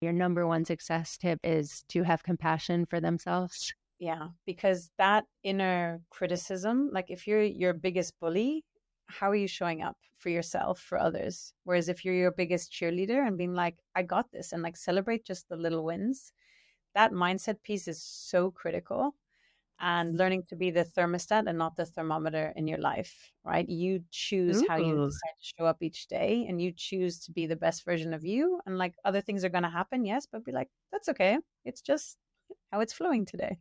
Your number one success tip is to have compassion for themselves. Yeah, because that inner criticism, like if you're your biggest bully, how are you showing up for yourself, for others? Whereas if you're your biggest cheerleader and being like, I got this, and like celebrate just the little wins, that mindset piece is so critical. And learning to be the thermostat and not the thermometer in your life, right? You choose how you Ooh. decide to show up each day, and you choose to be the best version of you. And like other things are going to happen, yes, but be like, that's okay. It's just how it's flowing today.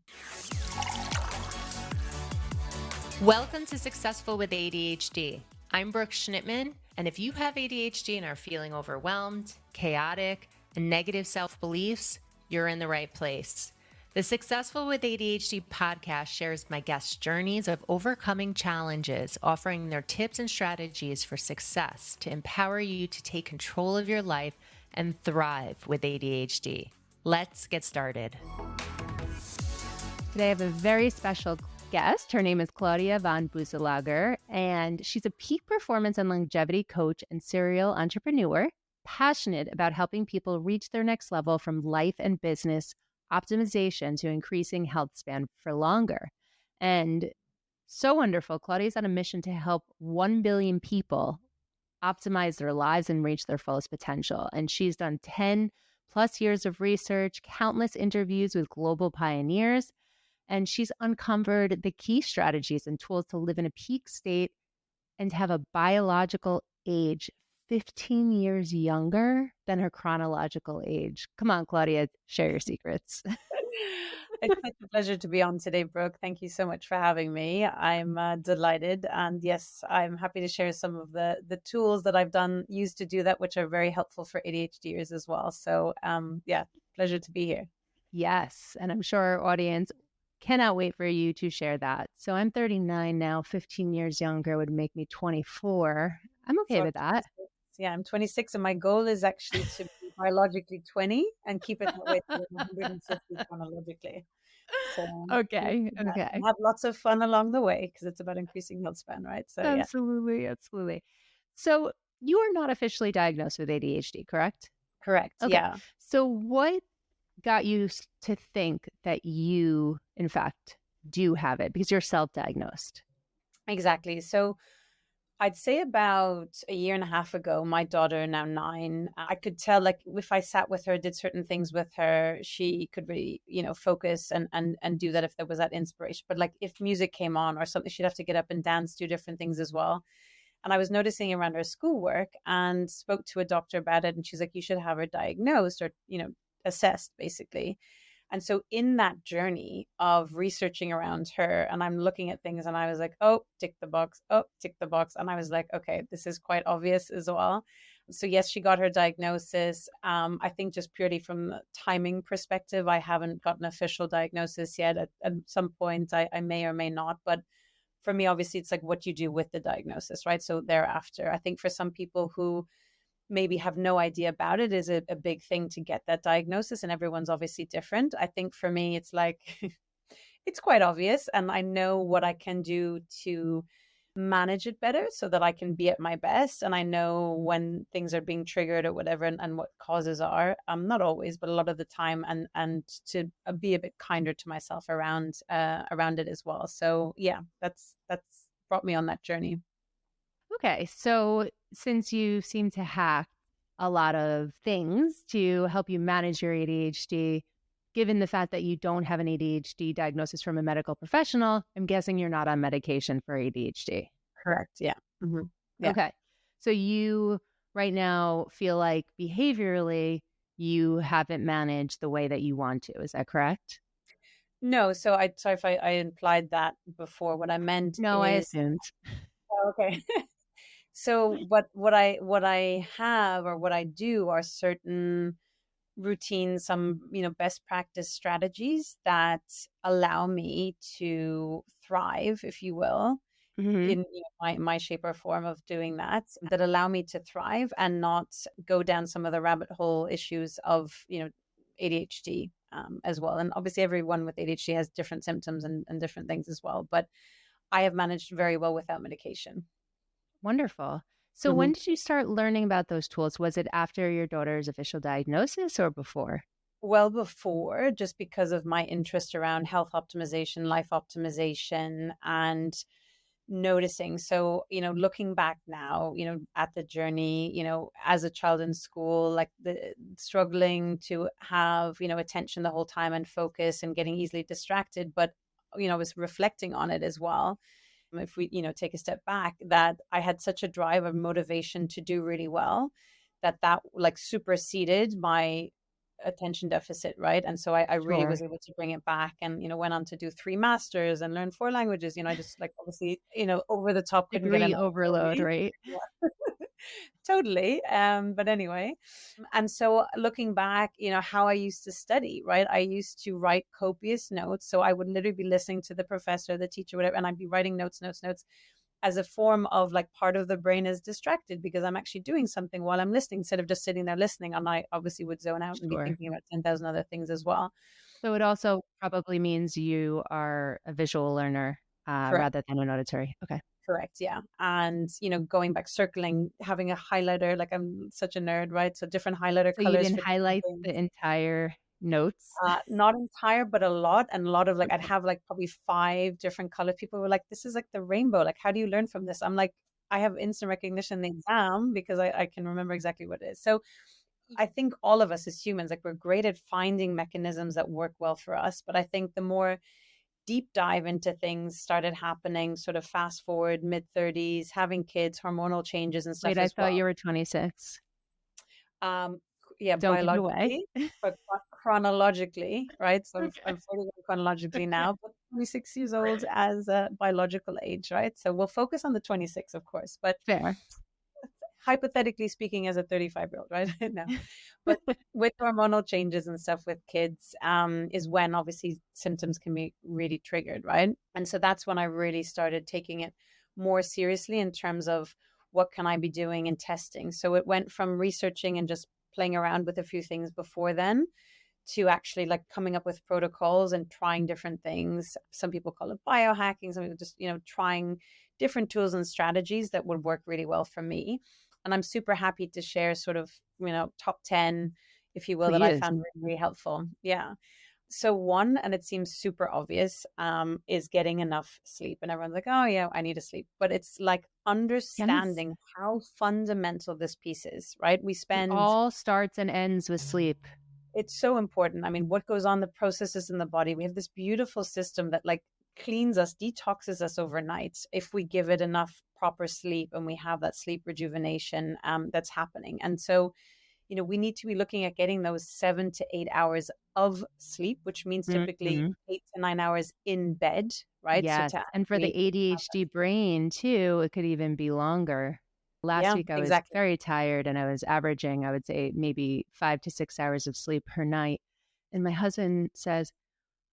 Welcome to Successful with ADHD. I'm Brooke Schnittman, and if you have ADHD and are feeling overwhelmed, chaotic, and negative self-beliefs, you're in the right place. The Successful with ADHD podcast shares my guests' journeys of overcoming challenges, offering their tips and strategies for success to empower you to take control of your life and thrive with ADHD. Let's get started. Today I have a very special guest. Her name is Claudia Von Boesalager, and she's a peak performance and longevity coach and serial entrepreneur, passionate about helping people reach their next level from life and business optimization to increasing health span for longer. And so wonderful. Claudia's on a mission to help 1 billion people optimize their lives and reach their fullest potential. And she's done 10 plus years of research, countless interviews with global pioneers, and she's uncovered the key strategies and tools to live in a peak state and have a biological age 15 years younger than her chronological age. Come on, Claudia, share your secrets. It's such a pleasure to be on today, Brooke. Thank you so much for having me. I'm delighted. And yes, I'm happy to share some of the tools that I've used to do that, which are very helpful for ADHDers as well. So yeah, pleasure to be here. Yes. And I'm sure our audience cannot wait for you to share that. So I'm 39 now, 15 years younger would make me 24. I'm okay So with that. yeah, I'm 26, and my goal is actually to be biologically 20 and keep it that way to 150 chronologically. So Okay. and Okay. have lots of fun along the way because it's about increasing health span, right? So yeah, Absolutely. Absolutely. So you are not officially diagnosed with ADHD, correct? correct. Okay. Yeah. So what got you to think that you, in fact, do have it because you're self-diagnosed? Exactly. So I'd say about a year and a half ago, my daughter, now 9, I could tell like if I sat with her, did certain things with her, she could really, focus and do that if there was that inspiration. But like if music came on or something, she'd have to get up and dance, do different things as well. And I was noticing around her schoolwork and spoke to a doctor about it. And she's like, you should have her diagnosed or, assessed basically. And so in that journey of researching around her, and I'm looking at things and I was like, oh, tick the box, oh, tick the box. And I was like, okay, this is quite obvious as well. So yes, she got her diagnosis. I think just purely from the timing perspective, I haven't got an official diagnosis yet. At some point, I may or may not. But for me, obviously, it's like what you do with the diagnosis, right? So thereafter, I think for some people who maybe have no idea about it is a big thing to get that diagnosis, and everyone's obviously different. I think for me it's like it's quite obvious, and I know what I can do to manage it better so that I can be at my best, and I know when things are being triggered or whatever, and what causes are, not always but a lot of the time, and to be a bit kinder to myself around it as well. So yeah, that's brought me on that journey. Okay. So since you seem to hack a lot of things to help you manage your ADHD, given the fact that you don't have an ADHD diagnosis from a medical professional, I'm guessing you're not on medication for ADHD. Correct. Yeah. Mm-hmm. Yeah. Okay. So you right now feel like behaviorally you haven't managed the way that you want to. Is that correct? No, so I sorry if I implied that before. What I meant No, I is assumed. oh, okay. So what I have or what I do are certain routines, some best practice strategies that allow me to thrive, if you will, Hmm. in my shape or form of doing that, that allow me to thrive and not go down some of the rabbit hole issues of ADHD as well. And obviously everyone with ADHD has different symptoms and different things as well, but I have managed very well without medication. Wonderful. So when did you start learning about those tools? Was it after your daughter's official diagnosis or before? Well before, just because of my interest around health optimization, life optimization, and noticing. So, looking back now, at the journey, as a child in school, like the struggling to have, attention the whole time and focus and getting easily distracted. But, I was reflecting on it as well. If we, take a step back, that I had such a drive of motivation to do really well that like superseded my attention deficit, right? And so I really Sure. was able to bring it back and, went on to do 3 masters and learn 4 languages. I just like obviously, over the top, couldn't get Degree enough overload, totally. right? Yeah. Totally. But anyway, and so looking back, how I used to study, right? I used to write copious notes. So I would literally be listening to the professor, the teacher, whatever, and I'd be writing notes as a form of like part of the brain is distracted because I'm actually doing something while I'm listening instead of just sitting there listening. And I obviously would zone out and be Sure. thinking about 10,000 other things as well. So it also probably means you are a visual learner Correct. rather than an auditory. Okay. Correct. Yeah. And, going back, circling, having a highlighter, like I'm such a nerd, right? So different highlighter So you colors didn't for different highlight things. the entire notes? Not entire, but a lot. And a lot of like, I'd Okay. have like probably 5 different colors. People were like, this is like the rainbow. Like, how do you learn from this? I'm like, I have instant recognition in the exam because I can remember exactly what it is. So I think all of us as humans, like we're great at finding mechanisms that work well for us. But I think the more deep dive into things started happening, sort of fast forward mid 30s, having kids, hormonal changes and stuff Wait, I as thought well. you were 26. Um, yeah, Don't give it away. biologically, but chronologically, right? So I'm 41 chronologically now, but 26 years old as a biological age, right? So we'll focus on the 26, of course, but Fair. hypothetically speaking, as a 35-year-old, right? No, but with hormonal changes and stuff with kids, is when obviously symptoms can be really triggered, right? And so that's when I really started taking it more seriously in terms of what can I be doing and testing. So it went from researching and just playing around with a few things before then to actually like coming up with protocols and trying different things. Some people call it biohacking, some people just, trying different tools and strategies that would work really well for me. And I'm super happy to share sort of, top 10, if you will, that I Please. found really, really helpful. Yeah. So one, and it seems super obvious, is getting enough sleep. And everyone's like, oh yeah, I need to sleep. But it's like Yes. understanding how fundamental this piece is, right? We It spend all starts and ends with sleep. It's so important. I mean, what goes on, the processes in the body. We have this beautiful system that like cleans us, detoxes us overnight if we give it enough proper sleep and we have that sleep rejuvenation that's happening. And so, we need to be looking at getting those 7 to 8 hours of sleep, which means typically Mhm. 8 to 9 hours in bed, right? So Yes. to And for the actually, ADHD brain, too, it could even be longer. Last yeah, week, I was exactly. very tired and I was averaging, I would say, maybe 5 to 6 hours of sleep per night. And my husband says,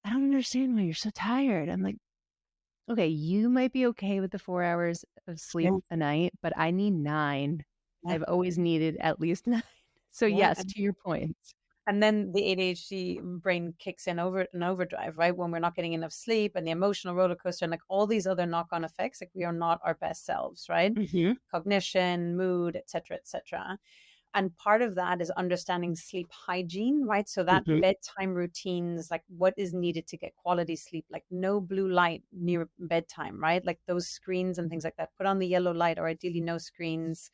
I don't understand why you're so tired. I'm like, okay, you might be okay with the 4 hours of sleep Yeah, a night, but I need 9. yeah, I've always needed at least 9. So, yeah. yes, to your point. And then the ADHD brain kicks in over an overdrive, right? When we're not getting enough sleep and the emotional roller coaster and like all these other knock-on effects, like we are not our best selves, right? Hmm. Cognition, mood, etc., etc. And part of that is understanding sleep hygiene, right? So that Hmm. bedtime routines, like what is needed to get quality sleep, like no blue light near bedtime, right? Like those screens and things like that. Put on the yellow light or ideally no screens.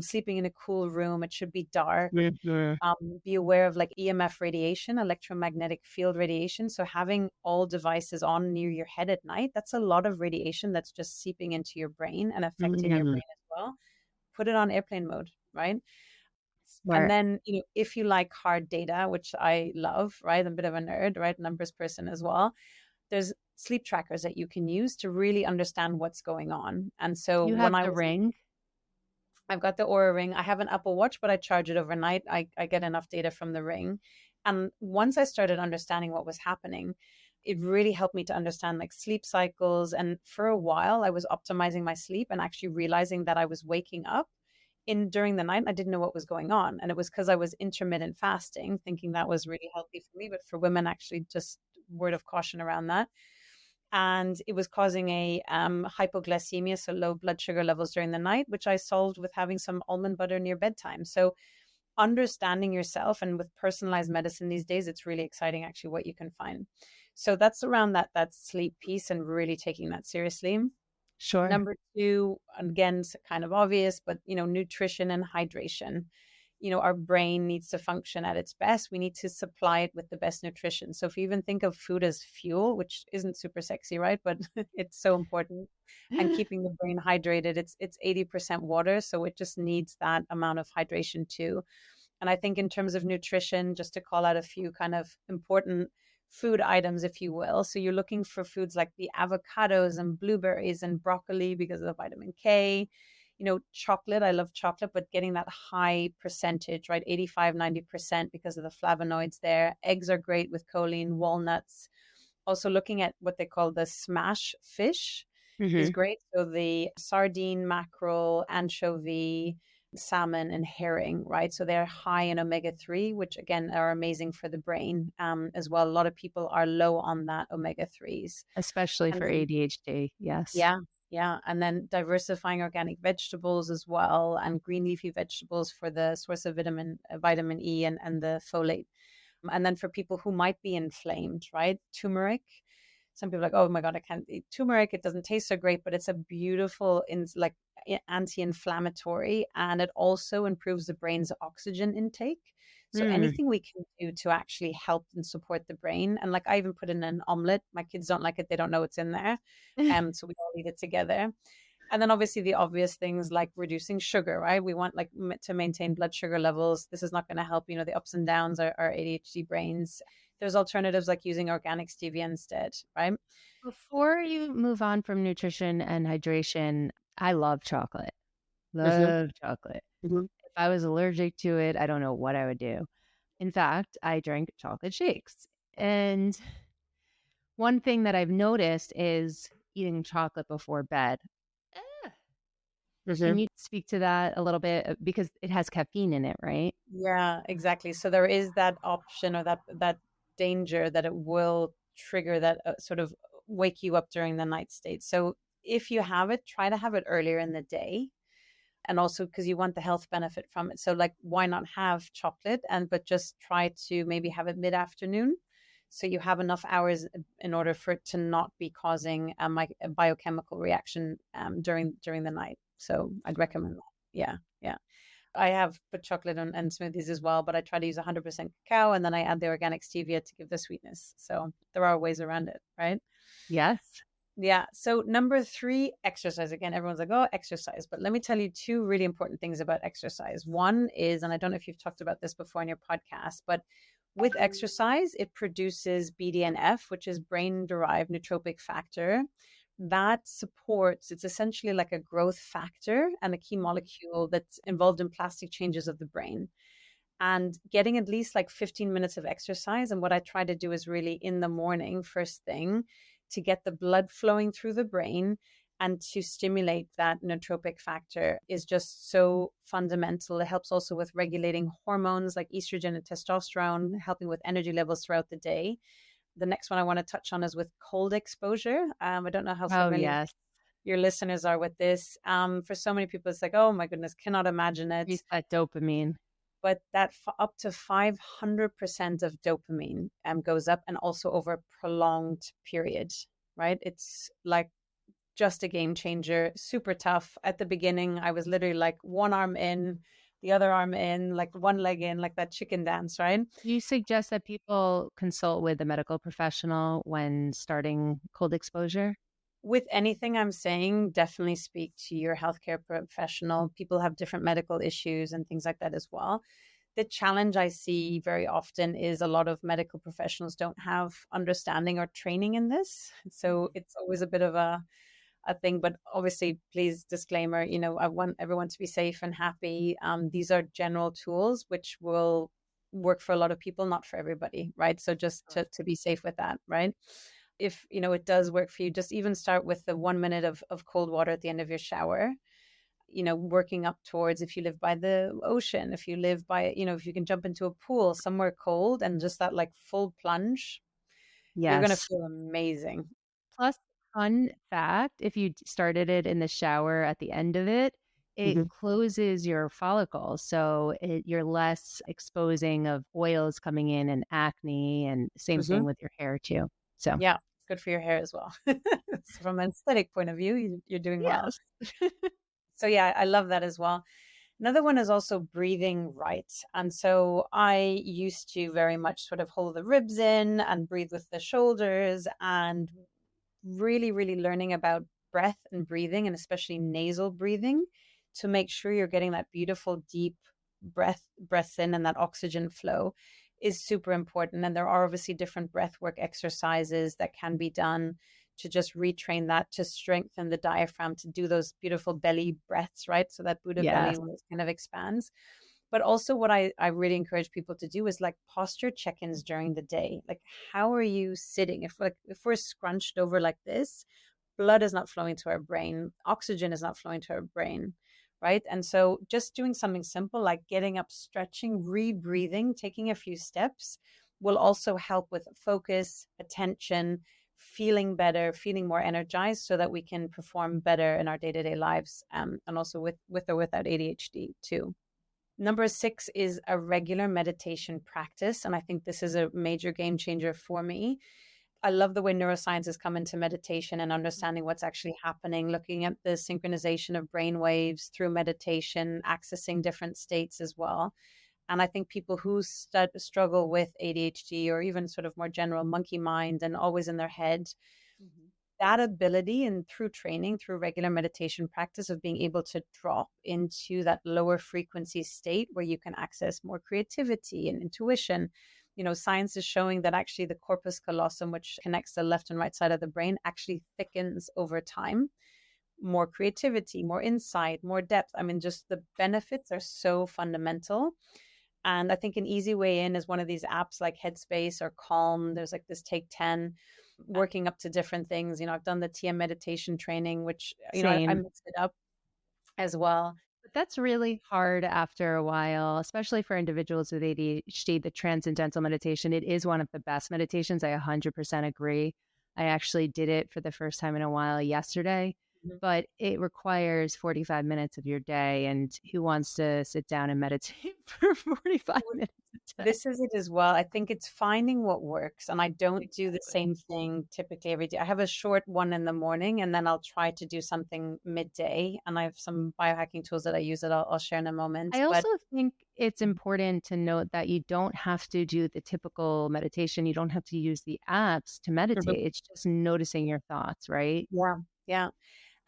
Sleeping in a cool room. It should be dark. Hmm. Be aware of like EMF radiation, electromagnetic field radiation. So having all devices on near your head at night, that's a lot of radiation that's just seeping into your brain and affecting your Hmm. brain as well. Put it on airplane mode, right? And Smart. then, if you like hard data, which I love, right? I'm a bit of a nerd, right? Numbers person as well. There's sleep trackers that you can use to really understand what's going on. And so You when have I the was ring. I've got the Aura Ring. I have an Apple Watch, but I charge it overnight. I get enough data from the ring. And once I started understanding what was happening, it really helped me to understand like sleep cycles. And for a while, I was optimizing my sleep and actually realizing that I was waking up in during the night. I didn't know what was going on. And it was because I was intermittent fasting, thinking that was really healthy for me. But for women, actually, just word of caution around that. and it was causing a hypoglycemia, so low blood sugar levels during the night, which I solved with having some almond butter near bedtime. So understanding yourself, and with personalized medicine these days, it's really exciting actually what you can find. So that's around that sleep piece and really taking that seriously. Sure. Number two, again, kind of obvious, but nutrition and hydration. Our brain needs to function at its best. We need to supply it with the best nutrition. So if you even think of food as fuel, which isn't super sexy, right? But it's so important. And keeping the brain hydrated, it's 80% water, so it just needs that amount of hydration too. And I think in terms of nutrition, just to call out a few kind of important food items, if you will. So you're looking for foods like the avocados and blueberries and broccoli because of the vitamin K. Chocolate, I love chocolate, but getting that high percentage, right? 85, 90% because of the flavonoids there. Eggs are great with choline, walnuts. Also looking at what they call the smash fish is Hmm. great. So the sardine, mackerel, anchovy, salmon, and herring, right? So they're high in omega-3, which again are amazing for the brain as well. A lot of people are low on that omega-3s. Especially And for then, ADHD. Yes. yeah, yeah. And then diversifying organic vegetables as well, and green leafy vegetables for the source of vitamin E and the folate. And then for people who might be inflamed, right? Turmeric. Some people are like, oh my God, I can't eat turmeric. It doesn't taste so great, but it's a beautiful anti-inflammatory, and it also improves the brain's oxygen intake. So Mm. anything we can do to actually help and support the brain. And like I even put in an omelet. My kids don't like it. They don't know it's in there. So we all eat it together. And then obviously the obvious things like reducing sugar, right? We want like to maintain blood sugar levels. This is not going to help, the ups and downs our ADHD brains. There's alternatives like using organic stevia instead, right? Before you move on from nutrition and hydration, I love chocolate. Mm-hmm. Love chocolate. Mm-hmm. If I was allergic to it, I don't know what I would do. In fact, I drank chocolate shakes. And one thing that I've noticed is eating chocolate before bed. Eh. Can Mm-hmm. you speak to that a little bit? Because it has caffeine in it, right? Yeah, exactly. So there is that option or that danger that it will trigger that sort of wake you up during the night state. So if you have it, try to have it earlier in the day, and also because you want the health benefit from it. So like why not have chocolate but just try to maybe have it mid-afternoon so you have enough hours in order for it to not be causing a biochemical reaction during the night. So I'd recommend that. Yeah, yeah. I have put chocolate on and smoothies as well, but I try to use 100% cacao, and then I add the organic stevia to give the sweetness. So there are ways around it, right? Yes. Yeah. So number three, exercise. Again, everyone's like, oh, exercise. But let me tell you two really important things about exercise. One is, and I don't know if you've talked about this before in your podcast, but with exercise, it produces BDNF, which is brain derived nootropic factor. That supports, it's essentially like a growth factor and a key molecule that's involved in plastic changes of the brain. And getting at least like 15 minutes of exercise. And what I try to do is really in the morning, first thing, to get the blood flowing through the brain and to stimulate that nootropic factor is just so fundamental. It helps also with regulating hormones like estrogen and testosterone, helping with energy levels throughout the day. The next one I want to touch on is with cold exposure. I don't know how Oh, familiar yes. your listeners are with this. For so many people, it's like, oh my goodness, cannot imagine it. Reset dopamine. But that up to 500% of dopamine goes up, and also over a prolonged period, right? It's like just a game changer, super tough. At the beginning, I was literally like one arm in, the other arm in, like one leg in, like that chicken dance, right? You suggest that people consult with a medical professional when starting cold exposure? With anything I'm saying, definitely speak to your healthcare professional. People have different medical issues and things like that as well. The challenge I see very often is a lot of medical professionals don't have understanding or training in this. So it's always a bit of a thing, but obviously, please disclaimer, I want everyone to be safe and happy. These are general tools which will work for a lot of people, not for everybody, right? So just to be safe with that, right? If it does work for you, just even start with the 1 minute of cold water at the end of your shower, working up towards, if you live by the ocean, if you live by, if you can jump into a pool somewhere cold and just that like full plunge, you're going to Yes. feel amazing. Plus, fun fact, if you started it in the shower at the end of it, it Mhm. closes your follicles. So you're less exposing of oils coming in and acne, and same thing Mhm. with your hair too. So, Yeah, it's good for your hair as well. So from an aesthetic point of view, you're doing well. yes. So yeah, I love that as well. Another one is also breathing right. And so I used to very much sort of hold the ribs in and breathe with the shoulders, and really, really learning about breath and breathing, and especially nasal breathing, to make sure you're getting that beautiful deep breaths in, and that oxygen flow is super important. And there are obviously different breath work exercises that can be done to just retrain that, to strengthen the diaphragm, to do those beautiful belly breaths, right? So that Buddha belly Yes. kind of expands. But also what I really encourage people to do is like posture check-ins during the day. Like, how are you sitting? If we're scrunched over like this, blood is not flowing to our brain, oxygen is not flowing to our brain, right? And so just doing something simple like getting up, stretching, rebreathing, taking a few steps will also help with focus, attention, feeling better, feeling more energized, so that we can perform better in our day-to-day lives, and also with or without ADHD too. Number 6 is a regular meditation practice. And I think this is a major game changer for me. I love the way neuroscience has come into meditation and understanding what's actually happening, looking at the synchronization of brain waves through meditation, accessing different states as well. And I think people who struggle with ADHD, or even sort of more general monkey mind and always in their head, Mhm. that ability, and through training, through regular meditation practice, of being able to drop into that lower frequency state where you can access more creativity and intuition. Science is showing that actually the corpus callosum, which connects the left and right side of the brain, actually thickens over time. More creativity, more insight, more depth. I mean, just the benefits are so fundamental. And I think an easy way in is one of these apps like Headspace or Calm. There's like this Take 10, working up to different things. I've done the TM meditation training, which, I Same. mixed it up as well. But that's really hard after a while, especially for individuals with ADHD. The transcendental meditation, it is one of the best meditations. I 100% agree. I actually did it for the first time in a while yesterday, Mhm. but it requires 45 minutes of your day. And who wants to sit down and meditate for 45 minutes a day? This is it as well. I think it's finding what works. And I don't do the Exactly. same thing typically every day. I have a short one in the morning, and then I'll try to do something midday. And I have some biohacking tools that I use that I'll share in a moment. I But also think it's important to note that you don't have to do the typical meditation. You don't have to use the apps to Mhm. meditate. It's just noticing your thoughts, right? Yeah, yeah.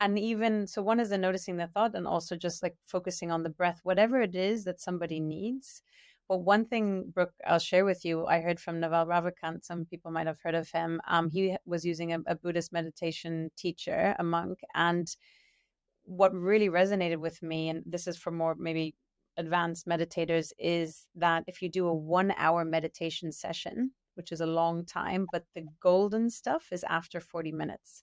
And even so, one is the noticing the thought, and also just like focusing on the breath, whatever it is that somebody needs. But one thing, Brooke, I'll share with you, I heard from Naval Ravikant. Some people might have heard of him. He was using a Buddhist meditation teacher, a monk. And what really resonated with me, and this is for more maybe advanced meditators, is that if you do a 1 hour meditation session, which is a long time, but the golden stuff is after 40 minutes.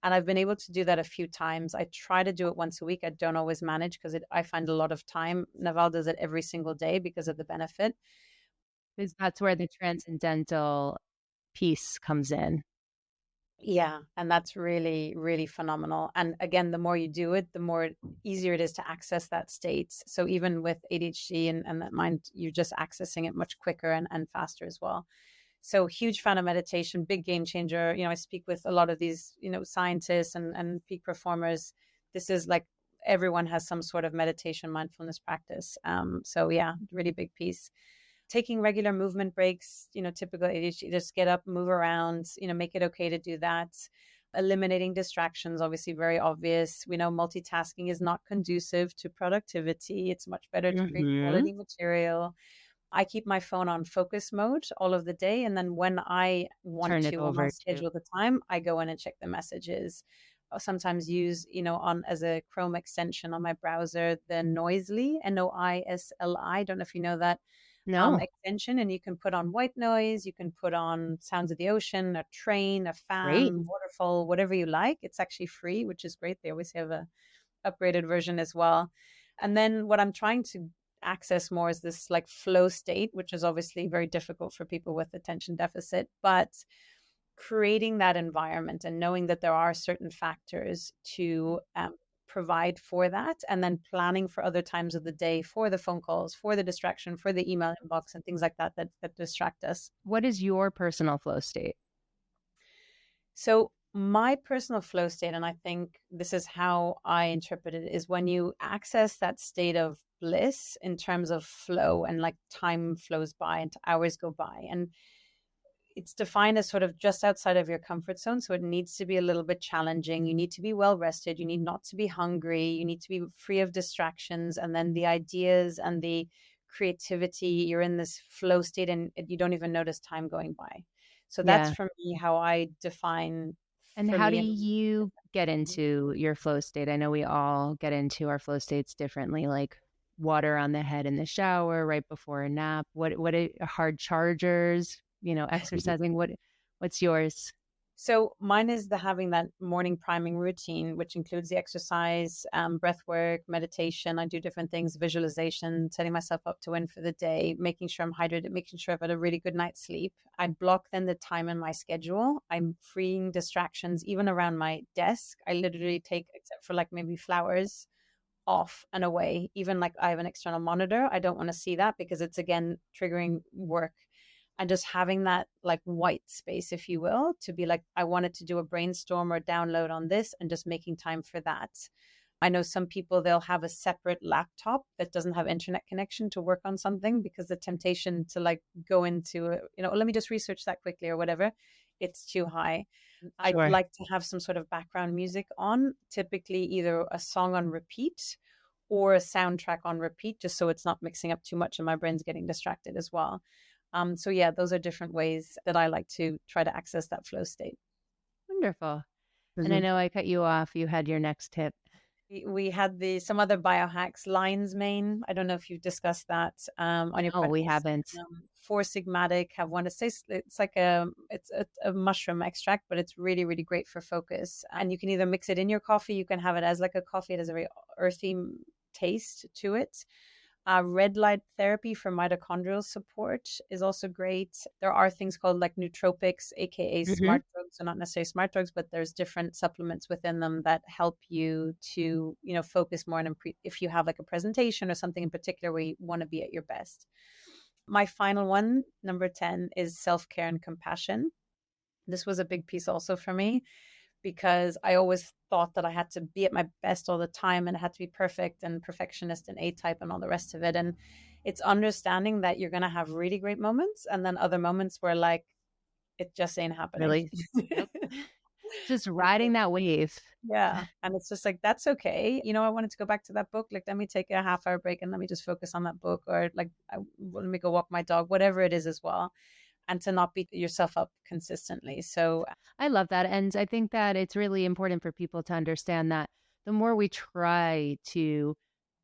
And I've been able to do that a few times. I try to do it once a week. I don't always manage because I find a lot of time. Naval does it every single day because of the benefit. Because that's where the transcendental piece comes in. Yeah, and that's really, really phenomenal. And again, the more you do it, the more easier it is to access that state. So even with ADHD and that mind, you're just accessing it much quicker and faster as well. So huge fan of meditation, big game changer. I speak with a lot of these, scientists and peak performers. This is like everyone has some sort of meditation mindfulness practice. So yeah, really big piece. Taking regular movement breaks, typical ADHD, just get up, move around, make it okay to do that. Eliminating distractions, obviously very obvious. We know multitasking is not conducive to productivity. It's much better to create Hmm. quality material. I keep my phone on focus mode all of the day. And then when I want Turn it to, on my over to schedule the time, I go in and check the messages. I'll sometimes use, on as a Chrome extension on my browser, the Noisely, Noisli. Don't know if you know that no. extension. And you can put on white noise, you can put on sounds of the ocean, a train, a Great. fan, waterfall, whatever you like. It's actually free, which is great. They always have a upgraded version as well. And then what I'm trying to access more is this like flow state, which is obviously very difficult for people with attention deficit. But creating that environment and knowing that there are certain factors to provide for that, and then planning for other times of the day for the phone calls, for the distraction, for the email inbox and things like that that distract us. What is your personal flow state? So my personal flow state, and I think this is how I interpret it, is when you access that state of bliss in terms of flow, and like time flows by and hours go by, and it's defined as sort of just outside of your comfort zone. So it needs to be a little bit challenging. You need to be well rested. You need not to be hungry. You need to be free of distractions. And then the ideas and the creativity, you're in this flow state and you don't even notice time going by. So that's Yeah. for me how I define And for how do me. you get into your flow state? I know we all get into our flow states differently, like water on the head in the shower, right before a nap. What are hard chargers, exercising? What's yours? So mine is the having that morning priming routine, which includes the exercise, breath work, meditation. I do different things, visualization, setting myself up to win for the day, making sure I'm hydrated, making sure I've had a really good night's sleep. I block then the time in my schedule. I'm freeing distractions even around my desk. I literally take, except for like maybe flowers, off and away. Even like I have an external monitor. I don't want to see that because it's again triggering work, and just having that like white space, if you will, to be like, I wanted to do a brainstorm or download on this, and just making time for that. I know some people, they'll have a separate laptop that doesn't have internet connection to work on something because the temptation to like go into, let me just research that quickly or whatever, it's too high. I'd Sure. like to have some sort of background music on, typically either a song on repeat or a soundtrack on repeat, just so it's not mixing up too much and my brain's getting distracted as well. So yeah, those are different ways that I like to try to access that flow state. Wonderful. And I Mm-hmm. know I cut you off. You had your next tip. We had some other biohacks, lion's mane. I don't know if you've discussed that on your No, we podcast. haven't. Four Sigmatic have one. It's like a mushroom extract, but it's really really great for focus. And you can either mix it in your coffee, you can have it as like a coffee. It has a very earthy taste to it. Red light therapy for mitochondrial support is also great. There are things called like nootropics, aka Hmm. smart drugs. So not necessarily smart drugs, but there's different supplements within them that help you to, focus more on if you have like a presentation or something in particular where you want to be at your best. My final one, number 10, is self-care and compassion. This was a big piece also for me because I always thought that I had to be at my best all the time and it had to be perfect and perfectionist and A-type and all the rest of it. And it's understanding that you're going to have really great moments and then other moments where like it just ain't happening. Really? Yep. Just riding that wave. Yeah. And it's just like, that's okay. I wanted to go back to that book. Like, let me take a half-hour break and let me just focus on that book, or like, let me go walk my dog, whatever it is as well. And to not beat yourself up consistently. So, I love that. And I think that it's really important for people to understand that the more we try to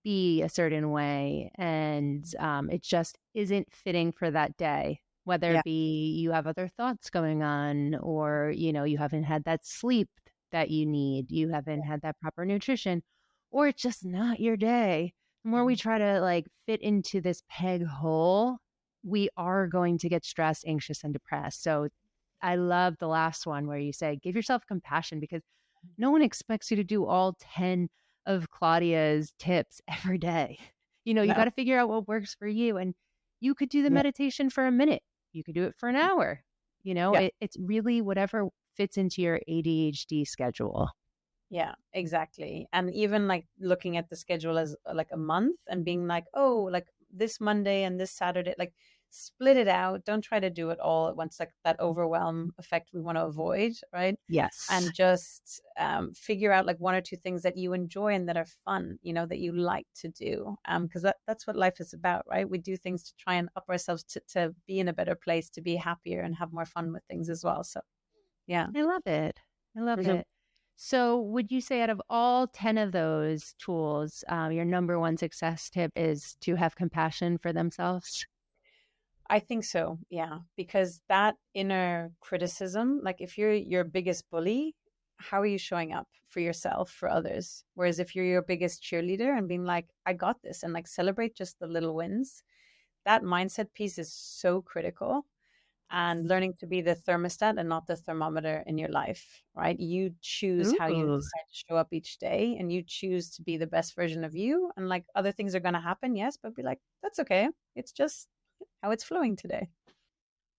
be a certain way and it just isn't fitting for that day, whether yeah. it be you have other thoughts going on or, you haven't had that sleep that you need, you haven't had that proper nutrition, or it's just not your day. The more we try to like fit into this peg hole, we are going to get stressed, anxious, and depressed. So I love the last one where you say, give yourself compassion because no one expects you to do all 10 of Claudia's tips every day. You got No. to figure out what works for you. And you could do the Yeah. meditation for a minute, you could do it for an hour. Yeah. It's really whatever fits into your ADHD schedule. Yeah, exactly. And even like looking at the schedule as like a month and being like, oh, like this Monday and this Saturday, like split it out. Don't try to do it all at once, like that overwhelm effect we want to avoid, right? Yes. And just figure out like one or two things that you enjoy and that are fun, that you like to do. Because that's what life is about, right? We do things to try and up ourselves to be in a better place, to be happier and have more fun with things as well. So, yeah. I love it. I love it. So, would you say out of all 10 of those tools, your number one success tip is to have compassion for themselves? I think so, yeah, because that inner criticism, like if you're your biggest bully, how are you showing up for yourself, for others? Whereas if you're your biggest cheerleader and being like, I got this, and like celebrate just the little wins, that mindset piece is so critical. and learning to be the thermostat and not the thermometer in your life, right? You choose how you Ooh. decide to show up each day, and you choose to be the best version of you. And like other things are going to happen, yes, but be like, that's okay. It's just how it's flowing today.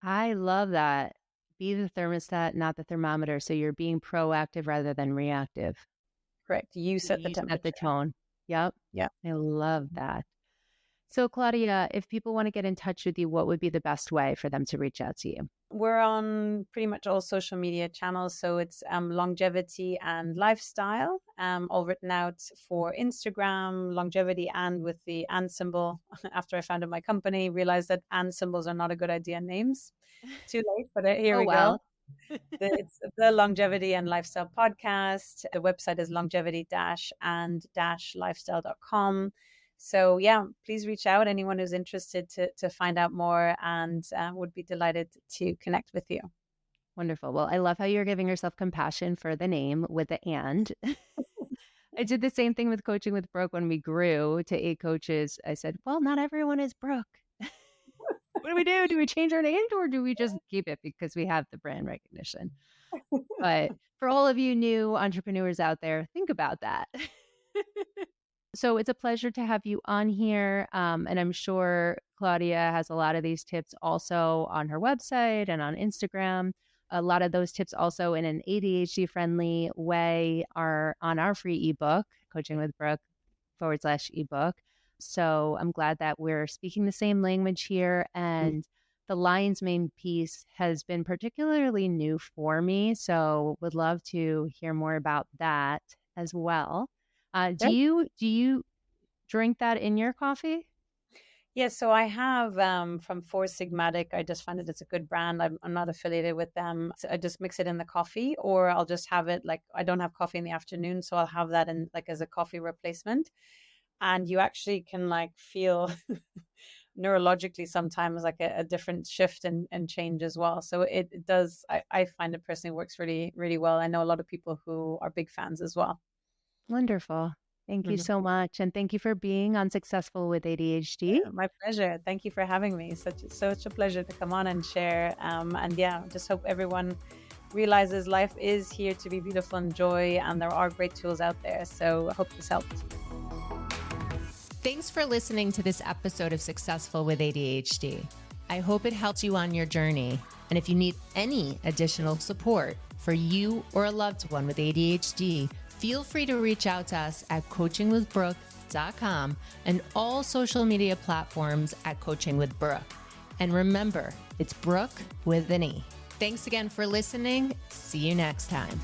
I love that. Be the thermostat, not the thermometer. So you're being proactive rather than reactive. Correct. You set the You set the temperature. tone. Yep. Yeah. I love that. So, Claudia, if people want to get in touch with you, what would be the best way for them to reach out to you? We're on pretty much all social media channels. So it's longevity and lifestyle, all written out for Instagram, longevity and with the and symbol. After I founded my company, realized that and symbols are not a good idea names. Too late, but here Oh, we go. well. It's the Longevity and Lifestyle Podcast. The website is longevity-and-lifestyle.com. So yeah, please reach out. Anyone who's interested to find out more, and would be delighted to connect with you. Wonderful. Well, I love how you're giving yourself compassion for the name with the and. I did the same thing with Coaching with Brooke when we grew to 8 coaches. I said, well, not everyone is Brooke. What do we do? Do we change our names or do we just keep it because we have the brand recognition? But for all of you new entrepreneurs out there, think about that. So it's a pleasure to have you on here. And I'm sure Claudia has a lot of these tips also on her website and on Instagram. A lot of those tips also in an ADHD friendly way are on our free ebook, Coaching with Brooke /ebook. So I'm glad that we're speaking the same language here. And the lion's mane piece has been particularly new for me. So would love to hear more about that as well. Do you drink that in your coffee? Yeah, so I have from Four Sigmatic. I just find that it's a good brand. I'm not affiliated with them. So I just mix it in the coffee, or I'll just have it like I don't have coffee in the afternoon, so I'll have that in like as a coffee replacement. And you actually can like feel neurologically sometimes like a different shift and change as well. So it does. I find it personally works really really well. I know a lot of people who are big fans as well. Wonderful. Thank you Mhm. so much. And thank you for being on Successful with ADHD. My pleasure. Thank you for having me. Such a pleasure to come on and share. And yeah, just hope everyone realizes life is here to be beautiful and joy, and there are great tools out there. So I hope this helped. Thanks for listening to this episode of Successful with ADHD. I hope it helps you on your journey. And if you need any additional support for you or a loved one with ADHD, feel free to reach out to us at coachingwithbrooke.com and all social media platforms at Coaching with Brooke. And remember, it's Brooke with an E. Thanks again for listening. See you next time.